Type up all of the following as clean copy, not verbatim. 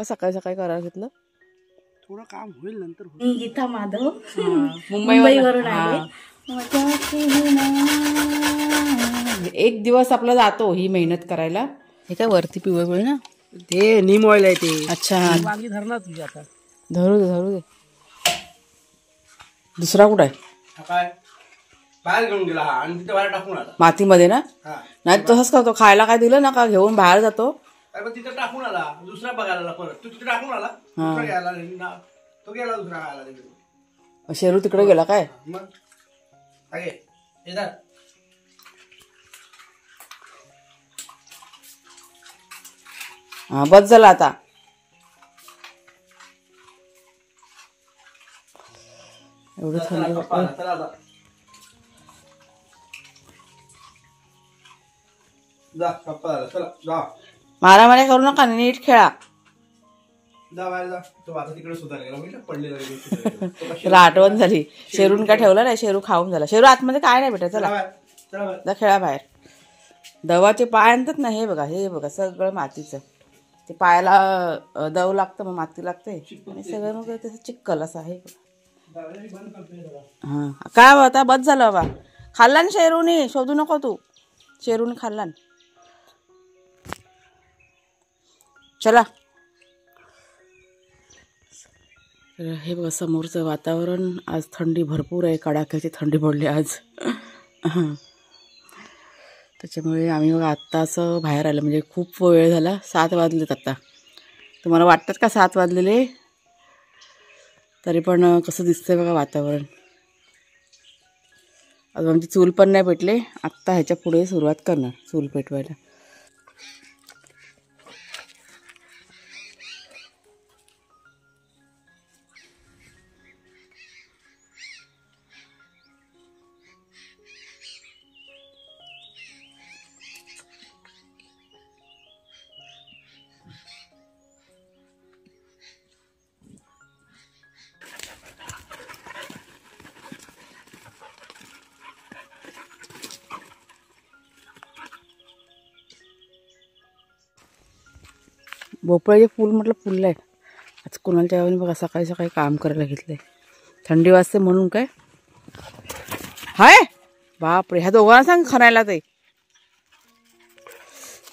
का सकाळी सकाळी करायला घेतलं? थोडं काम होईल नंतर. मी गीता माधव मुंबईवरून आले. एक दिवस आपला जातो ही मेहनत करायला. हे काय वरती पिवळ ना ते नीम ऑइल आहे ते. अच्छा वांगी धरणार तुझी आता. धरू दे. दुसरा कुठं आहे? काय बाहेर घेऊन गेला हा आणि तिथे बाहेर टाकून आला मातीमध्ये ना. नाही तसंच करतो, खायला काय दिलं ना का घेऊन बाहेर जातो. तिथे टाकून आला दुसरा बघायला परत. तू तिथे टाकून आला दुसरा घ्यायला नाही. तो गेला दुसरा खायला. शेरू तिकडे गेला काय? मग हा बस झाला आता. एवढं थंडी वाटतं. मारामारी करू नका, नीट खेळा. तुला आठवण झाली. शेरून काय ठेवलं नाही, शेरू खाऊन झाला. शेरू आतमध्ये काय नाही बेटा, चला खेळा बाहेर. दवाचे पाय आणतात ना, हे बघा सगळं मातीचं. ते पायाला दव लागतं, मग माती लागते आणि सगळं मग तसं चिक्कल असं आहे. हा काय आता बस झालं बाबा. खाल्ला ना शेरूनी, शोधू नको तू. शेरूनी खाल्ला ना. चला हे बघा समोरचं वातावरण. आज थंडी भरपूर आहे, कडाक्याची थंडी पडली आज. त्याच्यामुळे आम्ही बघा आत्ता असं बाहेर आलं, म्हणजे खूप वेळ झाला. 7 वाजलेत आता. तुम्हाला वाटतात का 7 वाजलेले? तरी पण कसं दिसतंय बघा वातावरण. अजून आमची चूल पण नाही पेटले. आत्ता ह्याच्या पुढे सुरुवात करणार चूल पेटवायला. भोपळ्याचे फूल म्हटलं फुललं आहे. आज कुणालच्या गावाने बघा सकाळी सकाळी काम करायला घेतलंय. थंडी वाजते म्हणून काय हाय. बापरे, ह्या दोघांना सांग खणायला. ते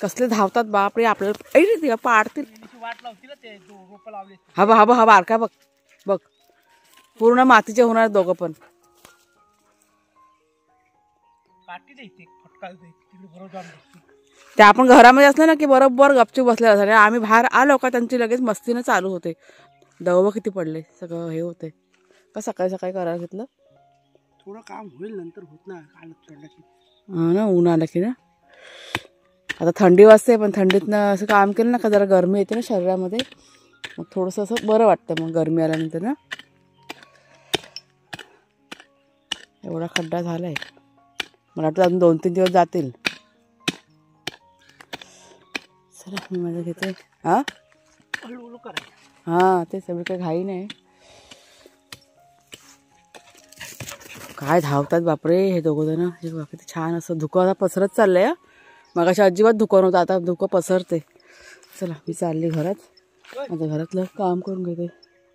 कसले धावतात बापरे. आपल्याला पाडतील. हा बारका बघ पूर्ण मातीचे होणार दोघं पण. ते आपण घरामध्ये असलं ना की बरोबर गपचूप बसले असले. आम्ही बाहेर आलो का त्यांची लगेच मस्तीनं चालू होते. दव किती पडले, सगळं हे होते. का सकाळी सकाळी करायला घेतलं? थोडं काम होईल नंतर होत ना. हा ना, ऊन आलं की ना. आता थंडी वाजते, पण थंडीतनं असं काम केलं ना का जरा गरमी येते ना शरीरामध्ये. मग थोडंसं असं बरं वाटतं मग गरमी आल्यानंतर ना. एवढा खड्डा झालाय, मला वाटतं अजून 2-3 दिवस जातील. चला मी माझं घेते. हा ते सगळी काही घाई नाही. काय धावतात बापरे हे दोघं जण. किती छान असं धुकं आता पसरत चाललंय. मग अशा अजिबात धुकं नव्हतं, आता धुकं पसरते. चला मी चालली घरात. माझ्या घरातलं काम करून घेते.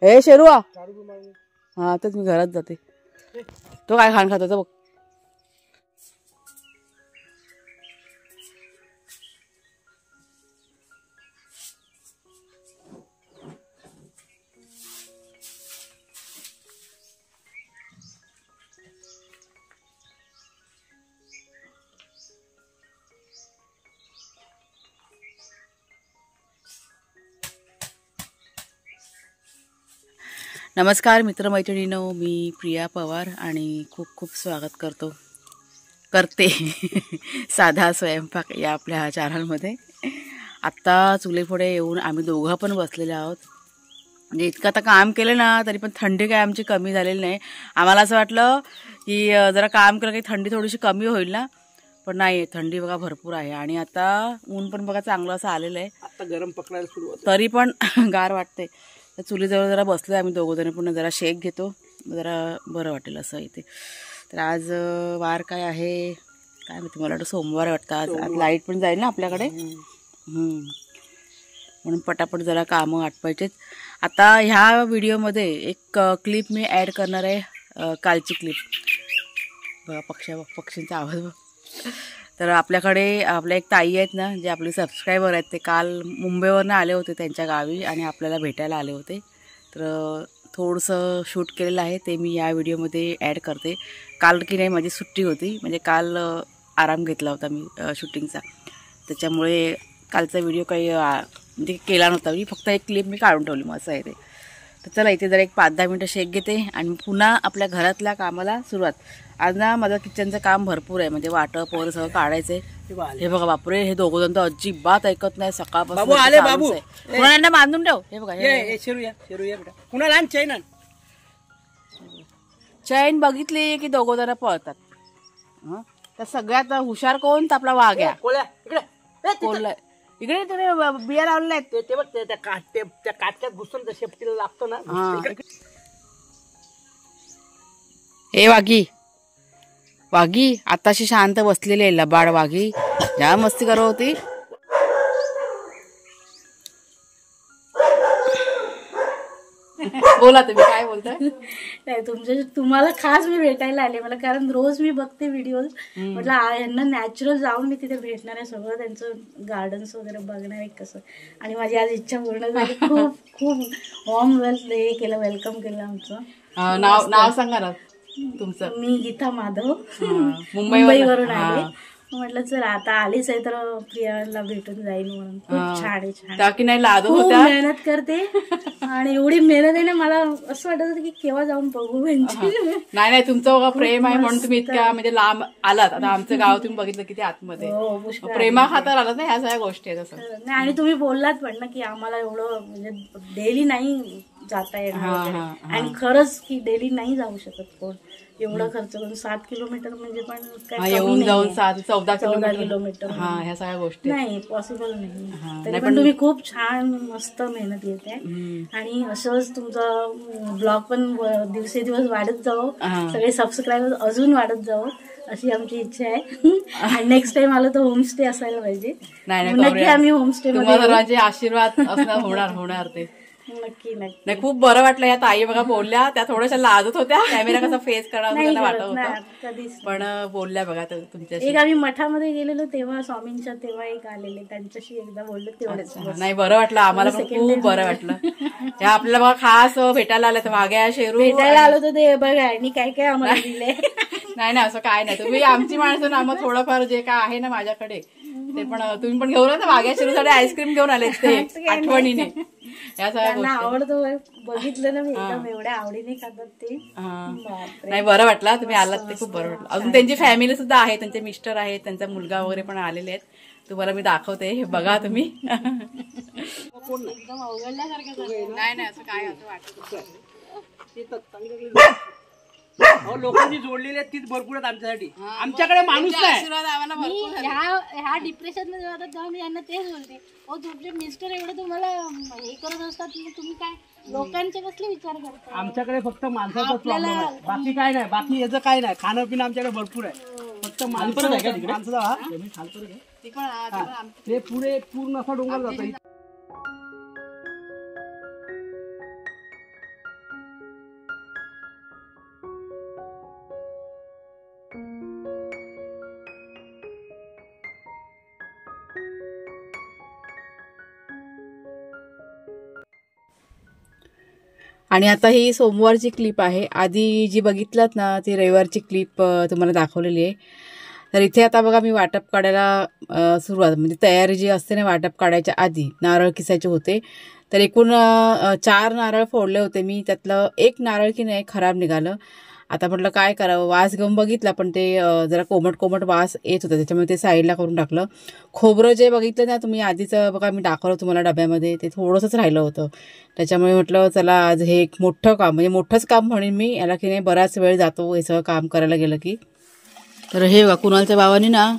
ए शेरू हा तेच मी घरात जाते. तो काय खाण खातो बघ. नमस्कार मित्रमैत्रिणींनो, मी प्रिया पवार आणि खूप खूप स्वागत करते साधा स्वयंपाक या आपल्या चॅनलमध्ये. आत्ता चुलीपुढे येऊन आम्ही दोघं पण बसलेले आहोत. म्हणजे इतकं आता काम केलं ना तरी पण थंडी काय आमची कमी झालेली नाही. आम्हाला असं वाटलं की जरा काम केलं की थंडी थोडीशी कमी होईल ना, पण नाही, थंडी बघा भरपूर आहे. आणि आता ऊन पण बघा चांगलं असं आलेलं आहे. आता गरम पकडायला सुरुवात, तरी पण गार वाटते. तर चुलीजवळ जरा बसलो आम्ही दोघं जण, पण जरा शेक घेतो, जरा बरं वाटेल असं इथे. तर आज वार काय आहे काय माहिती, मला वाटतं सोमवार वाटतं आज. आज लाईट पण जाईल ना आपल्याकडे. म्हणून पटापट जरा कामं आटपायचेत. आता ह्या व्हिडिओमध्ये एक क्लिप मी ॲड करणार आहे, कालची क्लिप बघा. पक्षींचा आवाज बघ. तर आपल्या एक ताई आहेत ना, जे आपले सबस्क्रायबर आहेत, ते काल मुंबईवरनं आले होते त्यांच्या गावी आणि आपल्याला भेटायला आले होते. तर थोडंसं शूट केलेलं आहे, ते मी या व्हिडिओमध्ये ॲड करते. काल की नाही माझी सुट्टी होती, म्हणजे काल आराम घेतला होता मी शूटिंगचा, त्याच्यामुळे कालचा व्हिडिओ काही म्हणजे केला नव्हता. मी फक्त एक क्लिप मी काढून ठेवली, मग असं आहे ते. तर चला इथे जरा एक 5-10 मिनटं शेक घेते आणि पुन्हा आपल्या घरातल्या कामाला सुरुवात. आज ना माझं किचनचं काम भरपूर आहे, म्हणजे वाटप वगैरे सगळं काढायचं आहे. हे बघा बापरे, हे दोघं जण तर अजिबात ऐकत नाही सकाळपासून. कुणाला बांधून ठेव. हे बघा कुणाला चैन बघितली की दोघं जण पळतात. तर सगळ्यात हुशार कोण? तर आपला वाघ आहे. कोल्हा इकडे बिया लावलेल्या आहेत ते बघ, त्या काटक्यात घुसून शेपटीला लागतो ना. हे वाघी आताशी शांत बसलेली आहे, लबाड वाघी. ज्या मस्ती करत होती. बोला तुम्ही काय बोलताय? नाही, तुम्हाला खास मी भेटायला आले मला, कारण रोज मी बघते व्हिडिओ. म्हटलं यांना नॅचरल जाऊन मी तिथे भेटणार आहे, सगळं त्यांचं गार्डन्स वगैरे बघणार आहे कसं. आणि माझी आज इच्छा पूर्ण झाली. खूप खूप वॉर्म वेलकम केलं आमचं. नाव सांगा ना तुमचं. मी गीता माधव, मुंबईवरून आले. म्हटलं चला आता आलीच आहे तर प्रियाला भेटून जाईल म्हणून. खूप छान आहे, छान. खूप मेहनत करते आणि एवढी मेहनत आहे ना, मला असं वाटत होतं की केव्हा जाऊन बघू. नाही तुमचं प्रेम आहे म्हणून तुम्ही इतक्या म्हणजे लांब आलात. आता आमचं गाव तुम्ही बघितलं किती आतमध्ये, प्रेमा खातर आलात ना, ह्या सगळ्या गोष्टी आहेत असं. नाही, आणि तुम्ही बोललात पण ना की आम्हाला एवढं म्हणजे डेली नाही जाता येणार, आणि खरंच की डेली नाही जाऊ शकत कोण एवढा खर्च करून. 7 किलोमीटर म्हणजे पण येऊन जाऊन 14 किलोमीटर ह्या सगळ्या गोष्टी नाही, पॉसिबल नाही. तरी पण तुम्ही खूप छान मस्त मेहनत घेते आणि असंच तुमचा ब्लॉग पण दिवसेदिवस वाढत जावं, सगळे सबस्क्रायबर अजून वाढत जावं अशी आमची इच्छा आहे. आणि नेक्स्ट टाइम आलं तर होमस्टे असायला पाहिजे. नक्की आम्ही होमस्टे मध्ये आशीर्वाद होणार ते नक्की. खूप बरं वाटलं. या ताई बघा बोलल्या, त्या थोड्याशा लाजत होत्या, कॅमेरा कसा फेस करावा वाटत होता, पण बोलल्या बघा तुमच्याशी. एक आम्ही मठामध्ये गेलेलो तेव्हा, स्वामींच्या तेव्हा एक आलेले, त्यांच्याशी एकदा बोललो तेवढेच. नाही, बरं वाटलं आम्हाला पण, खूप बरं वाटलं. त्या आपल्याला बघा खास भेटायला आल्या, वाघ्या शेरू भेटायला आलो तर ते बघा आणि काय काय आम्हाला दिले. नाही असं काय नाही, तुम्ही आमची माणसं ना, मग थोडंफार जे काय आहे ना माझ्याकडे ते पण तुम्ही पण घेऊन ना. वाघ्या शेरूसाठी आईस्क्रीम घेऊन आले ते आठवणीने. आवडतो, बघितलं ना मी एकदम एवढ्या आवडीने खातात ते. नाही, बरं वाटलं तुम्ही आलात ते, खूप बरं वाटलं. अजून त्यांची फॅमिली सुद्धा आहे, त्यांचे मिस्टर आहेत, त्यांचा मुलगा वगैरे पण आलेले आहेत. तुम्हाला मी दाखवते, हे बघा तुम्ही. एकदम अवघडल्यासारखं. नाही असं काय असं वाटतं. लोकांनी जोडलेले आहेत तीच भरपूर आहेत आमच्यासाठी. आमच्याकडे माणूस नाही. ह्या डिप्रेशन मध्ये जातात तेव्हा मी यांना तेच बोलते, तुमचे मिस्टर एवढं तुम्हाला हे करत असतात, तुम्ही काय लोकांचे कसले विचार करता. आमच्याकडे फक्त माणसाचा प्रॉब्लेम आहे, बाकी काय नाही. बाकी याचं काय नाही, खाणं पिणं आमच्याकडे भरपूर आहे. फक्त माणसाचं ते पुढे पूर्ण असा डोंगर जातो. आणि आता ही सोमवारची क्लिप आहे. आधी जी बघितलात ना ती रविवारची क्लिप तुम्हाला दाखवलेली आहे. तर इथे आता बघा मी वाटप काढायला सुरुवात, म्हणजे तयारी जी असते ना वाटप काढायच्या आधी नारळ किसायचे होते. तर एकूण 4 नारळ फोडले होते मी, त्यातलं एक नारळ की नाही खराब निघालं. आता म्हटलं काय करावं, वास घेऊन बघितला पण ते जरा कोमट वास येत होता, त्याच्यामुळे ते साईडला करून टाकलं. खोबरं जे बघितलं ना तुम्ही आधीचं बघा मी दाखवलं तुम्हाला डब्यामध्ये, ते थोडंसंच राहिलं होतं. त्याच्यामुळे म्हटलं चला आज हे एक मोठं काम, म्हणजे मोठंच काम म्हणेन मी याला, की नाही बराच वेळ जातो हे सगळं काम करायला गेलं की. तर हे बघा कुणालच्या बाबांनी ना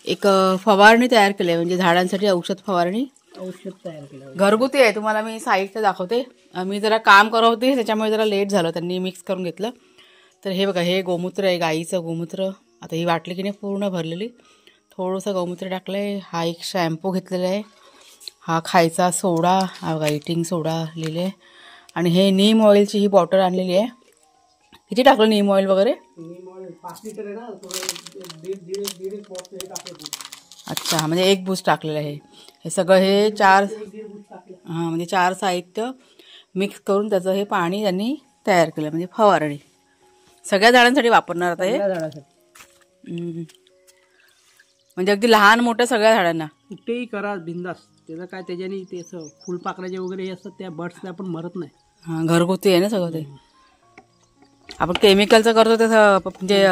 एक फवारणी तयार केली आहे, म्हणजे झाडांसाठी औषध फवारणी तयार केलं, घरगुती आहे. तुम्हाला मी साईडचं दाखवते. मी जरा काम करत होते त्याच्यामुळे जरा लेट झालं, त्यांनी मिक्स करून घेतलं. तर हे बघा हे गोमूत्र आहे, गाईचं गोमूत्र. आता ही वाटली की नाही पूर्ण भरलेली, थोडंसं गोमूत्र टाकलं आहे. हा एक शॅम्पू घेतलेला आहे हा खायचा सोडा, हा बघा इटिंग सोडा लिहिले. आणि हे नीम ऑइलची ही बॉटल आणलेली आहे. किती टाकलं नीम ऑइल वगैरे? 5 लिटर आहे ना, दीड बॉक्स हे टाकलं. अच्छा, म्हणजे 1 बूस्ट टाकलेलं आहे. हे सगळं हे 4 म्हणजे 4 साहित्य मिक्स करून त्याचं हे पाणी त्यांनी तयार केलं, म्हणजे फवारणी. सगळ्या झाडांसाठी वापरणार आता हे. म्हणजे अगदी लहान मोठ्या सगळ्या झाडांना कुठेही करा बिंदास. त्याचं काय त्याच्याने ते असं फुलपाखराचे वगैरे हे असतात त्या बर्ड्सला पण मरत नाही. हां, घरगुती आहे ना सगळं ते. आपण केमिकलचं करतो तसं म्हणजे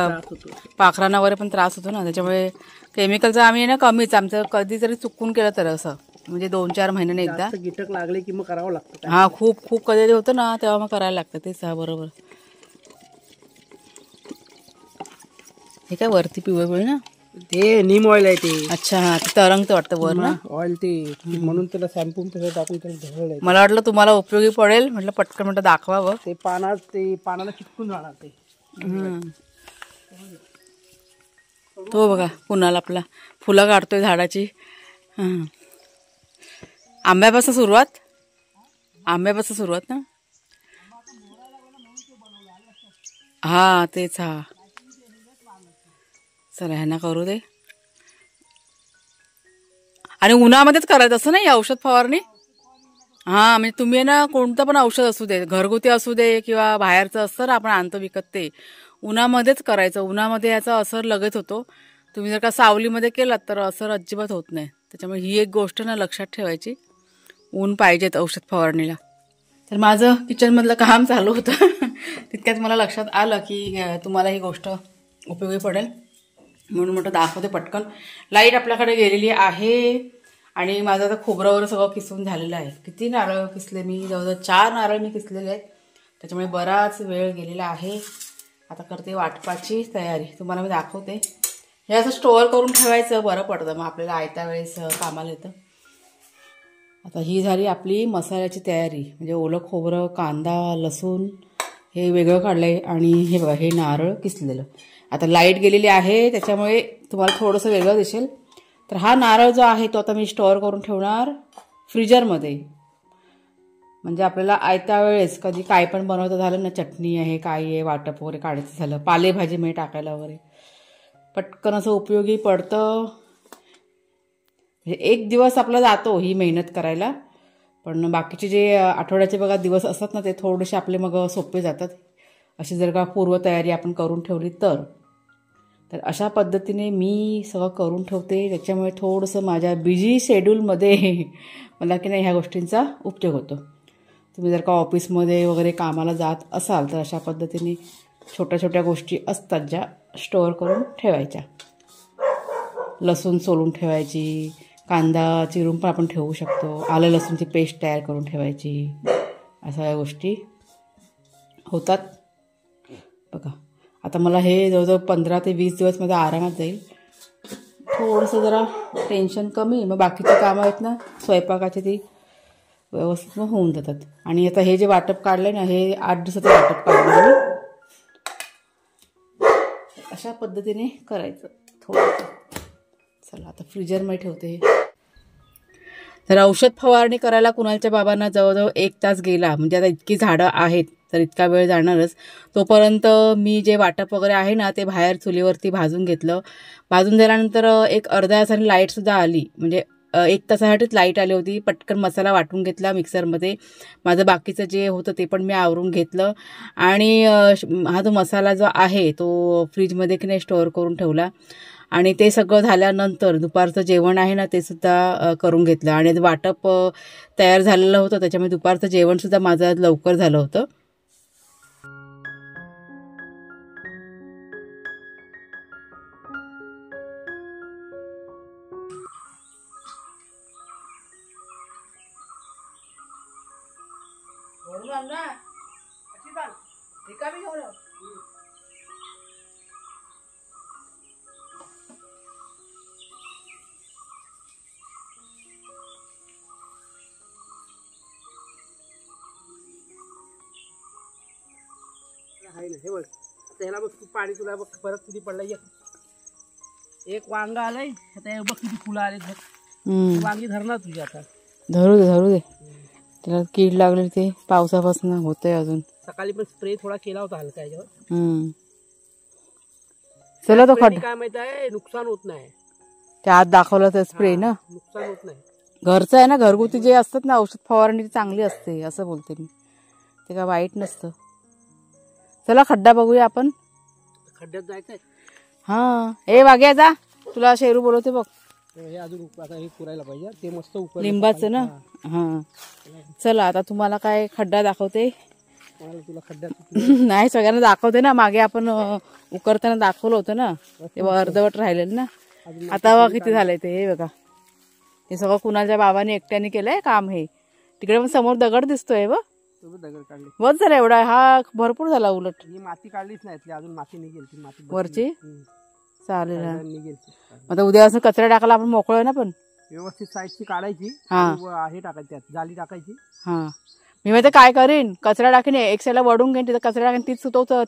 पाखरांना वगैरे पण त्रास होतो ना, त्याच्यामुळे केमिकलचं आम्ही ना कमीच. आमचं कधीतरी चुकून केलं तर असं म्हणजे 2-4 महिन्याने एकदा कीटक लागले की मग करावं लागतं. हा, खूप कधी होतं ना तेव्हा मग करायला लागतं तेच. हा बरोबर. हे काय वरती पिवळे ना, ते नीम ऑइल आहे ते. अच्छा, हा ते तरंगतं वाटतं वर ना ऑइल ते, म्हणून त्याला शॅम्पू त्याला टाकून त्याला ढवळलंय. मला वाटलं तुम्हाला उपयोगी पडेल, म्हटलं पटकन म्हटलं दाखवावं. ते पानाला चिटकून राहणार ते. तो बघा कुणाल आपला फुलं काढतोय झाडाची. आंब्यापासून सुरुवात ना. हा तेच. हा चला ह्यांना करू दे. आणि उन्हामध्येच करायचं असं नाही औषध फवारणी. हा, म्हणजे तुम्ही ना कोणतं पण औषध असू दे, घरगुती असू दे किंवा बाहेरचं असतं ना आपण आणतो विकत, ते उन्हामध्येच करायचं. उन्हामध्ये याचा असर लगेच होतो. तुम्ही जर का सावलीमध्ये केलात तर असर अजिबात होत नाही. त्याच्यामुळे ही एक गोष्ट ना लक्षात ठेवायची, ऊन पाहिजेत औषध फवारणीला. तर माझं किचनमधलं काम चालू होतं तितक्यात मला लक्षात आलं की तुम्हाला ही गोष्ट उपयोगी पडेल, म्हणून म्हटलं दाखवते पटकन. लाईट आपल्याकडे गेलेली आहे आणि माझं आता खोबरं वगैरे सगळं किसून झालेलं आहे. किती नारळ किसले मी, जवळजवळ 4 नारळ मी किसलेले आहेत. त्याच्यामुळे बराच वेळ गेलेला आहे. आता करते वाटपाची तयारी, तुम्हाला मी दाखवते. हे असं स्टोअर करून ठेवायचं, बरं पडतं, मग आपल्याला आयत्या वेळेस कामाला येतं. आता ही झाली आपली मसाल्याची तयारी, म्हणजे ओलं खोबरं, कांदा, लसूण हे वेगळं काढलं आहे. आणि हे बघा हे नारळ किसलेलं. आता लाईट गेलेली आहे त्याच्यामुळे तुम्हाला थोडंसं वेगळं दिसेल. तर हा नारळ जो आहे तो आता मी स्टोअर करून ठेवणार फ्रीजरमध्ये. म्हणजे आपल्याला आयत्या वेळेस कधी काय पण बनवतं झालं ना, चटणी आहे, काय आहे, वाटप वगैरे काढायचं झालं, पालेभाजी मध्ये टाकायला वगैरे पटकन असं उपयोगी पडतं. एक दिवस आपला जातो ही मेहनत करायला, पण बाकीचे जे आठवड्याचे बघा दिवस असतात ना ते थोडेसे आपले मग सोपे जातात. अशी जर का पूर्वतयारी आपण करून ठेवली तर अशा पद्धतीने मी सगळं करून ठेवते. त्याच्यामुळे थोडंसं माझ्या बिझी शेड्यूलमध्ये मला की नाही ह्या गोष्टींचा उपयोग होतो. तुम्ही जर का ऑफिसमध्ये वगैरे कामाला जात असाल तर अशा पद्धतीने छोट्या छोट्या गोष्टी असतात ज्या स्टोअर करून ठेवायच्या. लसूण सोलून ठेवायची, कांदा चिरून पण आपण ठेवू शकतो, आलं लसूणची पेस्ट तयार करून ठेवायची, अशा या गोष्टी होतात. बघा आता मला हे जवळजवळ 15 ते 20 दिवस माझा आरामात जाईल. थोडंसं जरा टेन्शन कमी, मग बाकीची कामं आहेत ना स्वयंपाकाची ती व्यवस्थित मग होऊन जातात. आणि आता हे जे वाटप काढलं ना हे 8 दिवसाचं वाटप काढलं मी. अशा पद्धतीने करायचं थोडं. चला आता फ्रीजरमध्ये ठेवते. तर औषध फवारणी करायला कुणालच्या बाबांना जवळजवळ 1 तास गेला. म्हणजे आता इतकी झाडं आहेत तर इतका वेळ जाणारच. तोपर्यंत मी जे वाटप वगैरे आहे ना ते बाहेर चुलीवरती भाजून घेतलं. भाजून झाल्यानंतर एक अर्ध्या तासाने लाईटसुद्धा आली. म्हणजे 1 तासासाठीच लाईट आली होती. पटकन मसाला वाटून घेतला मिक्सरमध्ये. माझं बाकीचं जे होतं ते पण मी आवरून घेतलं. आणि हा जो मसाला जो आहे तो फ्रीजमध्ये की नाही स्टोअर करून ठेवला. आणि ते सगळं झाल्यानंतर दुपारचं जेवण आहे ना ते सुद्धा करून घेतलं. आणि वाटप तयार झालेलं होतं त्याच्यामुळे दुपारचं जेवणसुद्धा माझं लवकर झालं होतं. आहे ना हे बघ, त्याला बघ पाणी तुला बघ परत किती पडलं. एक वांग आलंय आता, बघ किती फुलं आले. वांगी धरणार तुझी आता. धरू दे त्याला कीड लागली ते पावसापासून होतंय अजून. सकाळी पण स्प्रे थोडा केला होता हलका याच्यावर. चला तो खड्डा काय माहित आहे नुकसान होत नाही. त्या आत दाखवलं तर स्प्रे ना नुकसान होत नाही. घरचं आहे ना, घरगुती जे असतात ना औषध फवारणी चांगली असते असं बोलते मी, ते काय वाईट नसतं. चला खड्डा बघूया आपण. खड्ड्यात जायचंय. हा ए वाग्या जा, तुला शेरू बोलवते बघ. हे अजून आता हे पुरायला पाहिजे ते मस्त उकळलं लिंबाचं ना. हा चला आता तुम्हाला काय खड्डा दाखवते. तुला खड्ड्यात नाही सगळ्यांना दाखवते ना, मागे आपण उकरताना दाखवलं होतं ना, तेव्हा अर्धवट राहिलेलं ना. आता बघा किती झालंय ते. हे बघा हे सगळं कुणालच्या बाबाने एकट्याने केलंय काम. हे तिकडे पण समोर दगड दिसतोय बघ, दगड काढली. बस झाला एवढा, हा भरपूर झाला. उलट ही माती काढलीच नाही, अजून माती निघेल. ती माती वरची चालेल. निघेल. आता उद्या असं कचरा टाकायला आपण मोकळं आहे ना, पण व्यवस्थित साईडची काढायची. हे टाकायची त्यात जाली टाकायची. हा मी माहिती काय करीन, कचरा टाकीन एक साईडला वडून घेईन, तिथं कचरा टाकीन,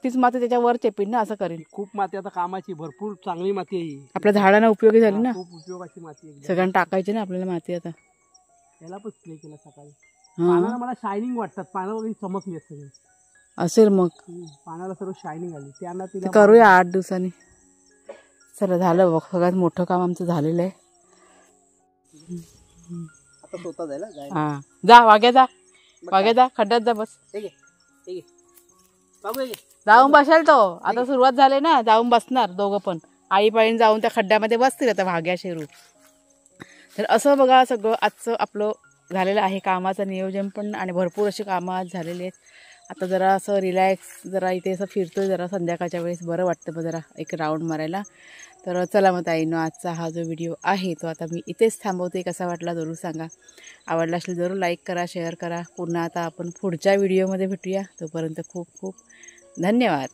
तीच माती त्याच्यावर चेपीन ना, असं करीन. खूप माती आता कामाची, भरपूर चांगली माती आहे. आपल्या झाडांना उपयोगी झाली ना, खूप उपयोगाची माती. सगळ्यांना टाकायची ना आपल्याला माती. आता याला पण स्प्रे केला सकाळी. पानाला मला शायनिंग वाटतात, पानावर चमकली असते असेल मग, पानाला सर्व शायनिंग आली. त्यांना तिला करूया 8 दिवसांनी. चला झालं बघ, सगळ्यात मोठं काम आमचं झालेलं आहे. आता स्वतः जायला. हा जा वाग्या जा, खड्ड्यात जा. बस जाऊन बसेल तो. आता सुरुवात झाली ना, जाऊन बसणार दोघं पण. आई पाळीन जाऊन त्या खड्ड्यामध्ये बसतील आता भाग्या शेरू. तर असं बघा सगळं आजचं आपलं झालेलं आहे कामाचं नियोजन पण, आणि भरपूर अशी कामं आज झालेली आहेत. आता जरा असं रिलॅक्स, जरा इथे असं फिरतोय जरा संध्याकाळच्या वेळेस, बरं वाटतं मग जरा एक राऊंड मारायला. तर चला मग ताईनो, आजचा हा जो व्हिडिओ आहे तो आता मी इथेच थांबवते. कसा वाटला जरूर सांगा. आवडला असेल जरूर लाईक करा, शेअर करा. पुन्हा आता आपण पुढच्या व्हिडिओमध्ये भेटूया. तोपर्यंत खूप खूप धन्यवाद.